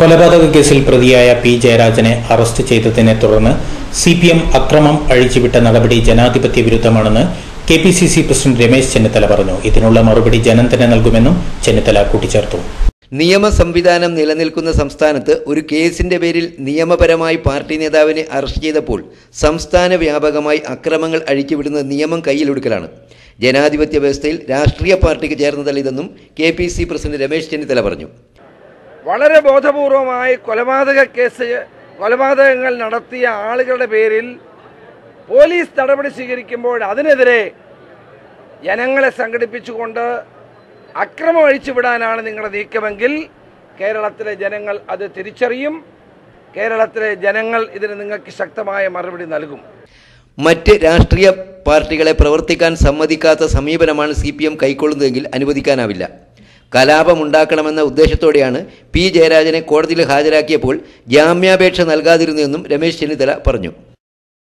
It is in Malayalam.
കൊലപാതക കേസിൽ പ്രതിയായ പി ജയരാജനെ അറസ്റ്റ് ചെയ്തതിനെ തുടർന്ന് സിപിഎം അക്രമം അഴിച്ചുവിട്ട നടപടി ജനാധിപത്യ വിരുദ്ധമാണെന്ന് കെപിസിസി പ്രസിഡന്റ് രമേശ് ചെന്നിത്തല പറഞ്ഞു. ഇതിനുള്ള മറുപടി ജനം തന്നെ നൽകുമെന്നും ചെന്നിത്തല കൂട്ടിച്ചേർത്തു. നിയമ സംവിധാനം നിലനിൽക്കുന്ന സംസ്ഥാനത്ത് ഒരു കേസിന്റെ പേരിൽ നിയമപരമായി പാർട്ടി നേതാവിനെ അറസ്റ്റ് ചെയ്തപ്പോൾ സംസ്ഥാന വ്യാപകമായി അക്രമങ്ങൾ അഴിച്ചുവിടുന്ന നിയമം കയ്യിലൊടുക്കലാണ്. ജനാധിപത്യ വ്യവസ്ഥയിൽ രാഷ്ട്രീയ പാർട്ടിക്ക് ചേർന്നതല്ല ഇതെന്നും കെപിസിസി പ്രസിഡന്റ് രമേശ് ചെന്നിത്തല പറഞ്ഞു. വളരെ ബോധപൂർവമായി കൊലപാതകങ്ങൾ നടത്തിയ ആളുകളുടെ പേരിൽ പോലീസ് നടപടി സ്വീകരിക്കുമ്പോൾ അതിനെതിരെ ജനങ്ങളെ സംഘടിപ്പിച്ചുകൊണ്ട് അക്രമം അഴിച്ചുവിടാനാണ് നിങ്ങളുടെ നീക്കമെങ്കിൽ കേരളത്തിലെ ജനങ്ങൾ അത് തിരിച്ചറിയും. കേരളത്തിലെ ജനങ്ങൾ ഇതിന് നിങ്ങൾക്ക് ശക്തമായ മറുപടി നൽകും. മറ്റ് രാഷ്ട്രീയ പാർട്ടികളെ പ്രവർത്തിക്കാൻ സമ്മതിക്കാത്ത സമീപനമാണ് സിപിഎം കൈക്കൊള്ളുന്നതെങ്കിൽ അനുവദിക്കാനാവില്ല. കലാപമുണ്ടാക്കണമെന്ന ഉദ്ദേശത്തോടെയാണ് പി ജയരാജനെ കോടതിയിൽ ഹാജരാക്കിയപ്പോൾ ജാമ്യാപേക്ഷ നൽകാതിരുന്നതെന്നും രമേശ് ചെന്നിത്തല പറഞ്ഞു.